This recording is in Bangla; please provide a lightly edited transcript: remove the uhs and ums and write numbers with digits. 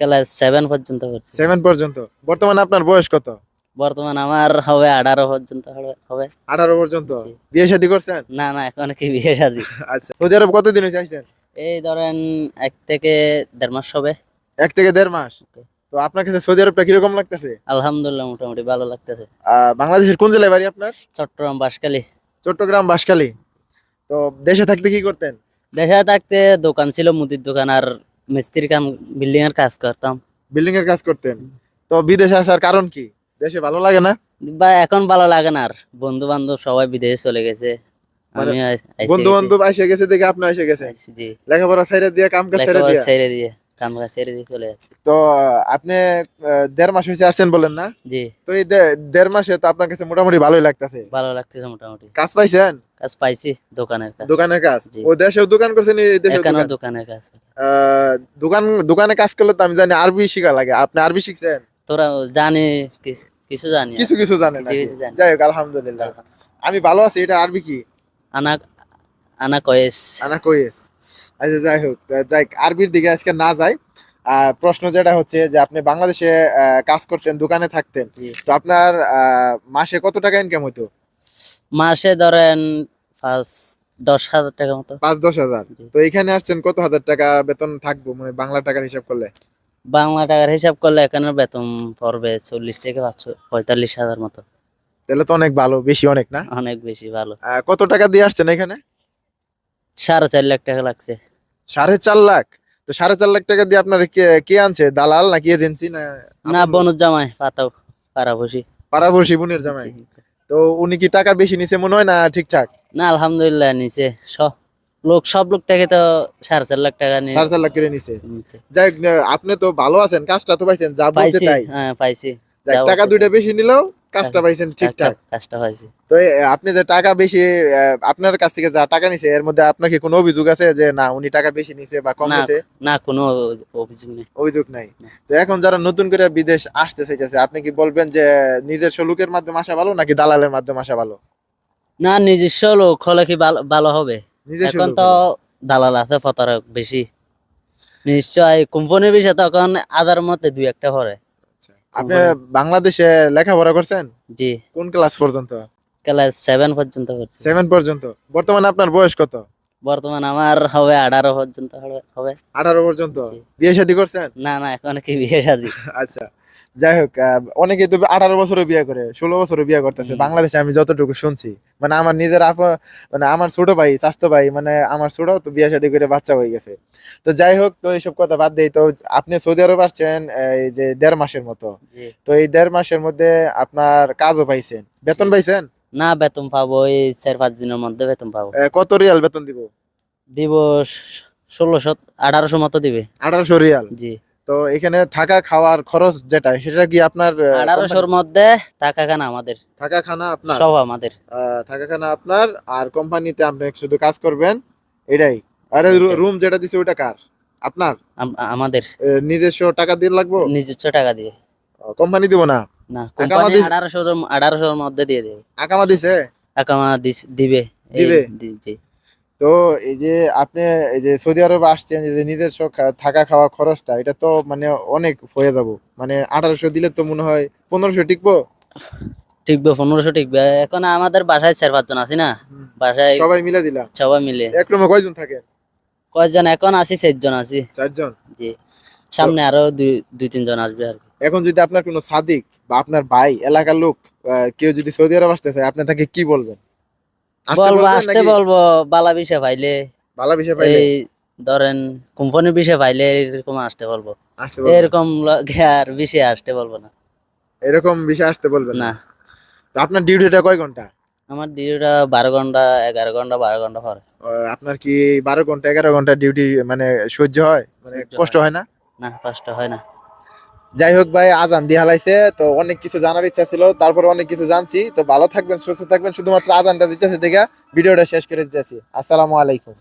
ক্লাস 7 পর্যন্ত পড়ছি। 7 পর্যন্ত। বর্তমানে আপনার বয়স কত? বর্তমান আমার হবে 18 পর্যন্ত হবে। 18 পর্যন্ত। জি। বিয়ে শাদী করছেন? না না, এখন কি বিয়ে শাদী? আচ্ছা, সৌদি আরব কতদিন হয়েছে আইছেন? এই ধরেন 1 থেকে 1.5 মাস হবে। 1 থেকে 1.5 মাস। তো আপনার কাছে সৌদি আরবটা কিরকম লাগতেছে? আলহামদুলিল্লাহ মোটামুটি ভালো লাগতেছে। বাংলাদেশের কোন জেলায় বাড়ি আপনার? চট্টগ্রাম বাঁশখালী। চট্টগ্রাম বাঁশখালী। তো দেশে থাকতে কি করতেন? দেশে থাকতে দোকান ছিল, মুদির দোকান, আর মিস্ত্রির কাম, বিল্ডিং এর কাজ করতাম। বিল্ডিং এর কাজ করতেন। তো বিদেশে আসার কারণ কি? দেশে ভালো লাগে না? বা এখন ভালো লাগে না আর, বন্ধু বান্ধব সবাই বিদেশে চলে গেছে। মানে আমি বন্ধু বান্ধব এসে গেছে দেখে আপনি এসে গেছেন? জি। লেখাপড়া ছেড়ে দিয়ে কাম কাজ ছেড়ে লেখাপড়া দিয়ে? ছেড়ে দিয়ে, কাম কাজ ছেড়ে দিয়ে চলে যাচ্ছি। তো আপনি 1.5 মাস হয়েছে আসছেন বলেন না? জি, তো এই 1.5 মাসে তো আপনার কাছে মোটামুটি ভালোই লাগতেছে। ভালো লাগতেছে মোটামুটি। কাজ পাইছেন? কাজ পাইছি, দোকানের কাজ। দোকানের কাজ? জি। ও দেশেও দোকান করছেন, এই দেশেও এখানেও দোকান? দোকানের কাজ। দোকানে কাজ করলে তো আমি জানি আরবি শিখা লাগে। আপনি আরবি শিখছেন? তোরা জানি, কিছু জানি আর। কিছু কিছু জানেন কিছু নাকি? কিছু জানি। যাই হোক, আলহামদুলিল্লাহ। আমি ভালো আছি। এটা আরবি কি? আনা আনা কয়েস। আনা কইস। আচ্ছা, যাই হোক, যাই আরবির দিকে আজকে না যাই। প্রশ্ন যেটা হচ্ছে যে আপনি বাংলাদেশে কাজ করতেন, দোকানে থাকতেন। জি। তো আপনার মাসে কত টাকা ইনকাম হতো? মাসে ধরেন 5-10 হাজার টাকা মতো। 5-10 হাজার। জি। তো এখানে আসছেন কত হাজার টাকা বেতন থাকবো, মানে বাংলা টাকার হিসাব করলে? বাংলা টাকার হিসাব করলে এখানে বেতন পড়বে 40 থেকে 45 হাজার মতো। তাহলে তো অনেক ভালো, বেশি অনেক না? অনেক বেশি ভালো। কত টাকা দিয়ে আসছেন এখানে? 4.5 লাখ টাকা লাগছে। 4.5 লাখ? তো 4.5 লাখ টাকা দিয়ে আপনার কে কে আনছে, দালাল নাকি এজেন্সি না না, আপন লোক? বনুর জামাই পাড়াবসি। পাড়াপড়শি বোনের জামাই? জি। তো উনি কি টাকা বেশি নিছে মনে হয়, না ঠিকঠাক? না, আলহামদুলিল্লাহ নিচে সব লোক থেকে তো 4.5 লাখ টাকা নিয়ে 4.5 লাখ করে নিছে। নিচে। যাই হোক, আপনি তো ভালো আছেন, কাজটা তো পাইছেন যা বলছে পাইছি, তাই। হ্যাঁ পাইছি। যাক, যা টাকা বলছে দুইটা তাই। বেশি নিলেও কাজটা পাইছেন ঠিকঠাক। কাজটা পাইছি। তো আপনি যে টাকা বেশি, আপনার কাছ থেকে যা টাকা নিছে এর মধ্যে আপনার কি কোনো অভিযোগ আছে যে না উনি টাকা বেশি নিছে বা কম না নিছে? না, কোনো অভিযোগ নেই। অভিযোগ নাই। না। তো এখন যারা নতুন করে বিদেশ আসতে চাইতেছে, আপনি কি বলবেন যে নিজের লোকের মাধ্যমে আসা ভালো নাকি দালালের মাধ্যমে আসা ভালো? না, নিজস্ব লোক হলে কি ভালো ভালো হবে? নিজস্ব এখন লোক তো হলে। দালাল আছে প্রতারক বেশি। নিশ্চয় কোম্পানির বিষয় তখন আধার মধ্যে 2-1টা পড়ে। আচ্ছা। আপনি কোম্পানি। বাংলাদেশে লেখাপড়া করছেন? জি, কোন ক্লাস পর্যন্ত? ক্লাস 7 পর্যন্ত পড়ছি। 7 পর্যন্ত। বর্তমানে আপনার বয়স কত? বর্তমান আমার হবে 18 পর্যন্ত হবে। 18 পর্যন্ত। জি। বিয়ে শাদী করছেন? না না, এখন কি বিয়ে শাদী? আচ্ছা, যাই হোক, অনেকেই তো 18 বছরে বিয়ে করে, 16 বছরে বিয়ে করতেছে বাংলাদেশে, আমি যতটুকু শুনছি। মানে আমার নিজের মানে আমার ছোট ভাই, চাচাতো ভাই, মানে আমার ছোট তো বিয়ে শাদী করে বাচ্চা হয়ে গেছে। তো যাই হোক, তো এইসব কথা বাদ দেই। তো আপনি সৌদি আরব আসছেন এই যে 1.5 মাসের মতো। জি। তো এই 1.5 মাসের মধ্যে আপনার কাজও পাইছেন, বেতন জি। পাইছেন? না, বেতন পাবো এই 4-5 দিনের মধ্যে বেতন পাবো। কত রিয়াল বেতন দিব? দিব 1600-1800 মতো দিবে। 1800 রিয়াল। জি। তো এখানে থাকা খাওয়ার খরচ যেটা, সেটা কি আপনার 1800-র মধ্যে টাকা খানা আমাদের, থাকা খানা আপনার? সব আমাদের। থাকা খানা আপনার, আর কোম্পানিতে আপনি শুধু কাজ করবেন, এটাই। আরে এটাই। রুম যেটা দিছে ওটা কার? আপনার? আমাদের নিজস্ব টাকা দিয়ে লাগবো? নিজস্ব টাকা দিয়ে। কোম্পানি দিব না? না, আকামা কোম্পানি দিছে? 1800-র মধ্যে দিয়ে দেবে। আকামা দিছে? আকামা দিবে। দিবে? জি। তো এই যে আপনি এই যে সৌদি আরবে আসছেন, এই যে নিজস্ব থাকা খাওয়া খরচটা, এটা তো মানে অনেক হয়ে যাব। মানে 1800 দিলে তো মনে হয় 1500 টিকবো? টিকবে, 1500 টিকবে। এখন আমাদের বাসায় 4-5 জন আছি না, হুম। বাসায় সবাই মিলে দিলা? সবাই মিলে। এক রুমে কয়জন থাকে? কয়জন এখন আছি? 4 জন আছি। 4 জন। জি। তো সামনে আরো 2-3 জন আসবে আর কি। এখন যদি আপনার কোনো সাদিক বা আপনার ভাই, এলাকার লোক, কেউ যদি সৌদি আরব আসতে চায়, আপনি তাকে কি বলবেন? আসতে বলবো, বলবেন আসতে নাকি? বলবো। বালা বিষয় পাইলে, ভালো বিষয় পাইলে এই ধরেন কোম্পানির বিষয় পাইলে এরকম আসতে বলবো। আসতে বলবেন? এরকম আর বিষয়ে আসতে বলবো না। এরকম বিষয় আসতে বলবেন না, না? তো আপনার ডিউটিটা কয় ঘন্টা? আমার ডিউটিটা 12 ঘন্টা, 11 ঘন্টা, 12 ঘন্টা পরে। আপনার কি 12 ঘন্টা 11 ঘন্টা ডিউটি মানে সহ্য হয়, মানে সহ্য কষ্ট হয় না। হয় না? না, কষ্ট হয় না। যাই হোক ভাই, আজান দিয়ে হালাইছে, তো অনেক কিছু জানার ইচ্ছা ছিল, তারপরে অনেক কিছু জানছি। তো ভালো থাকবেন, সুস্থ থাকবেন, শুধুমাত্র আজানটা দিতেছে দেখা ভিডিওটা শেষ করে দিতেছি। আসসালামু আলাইকুম।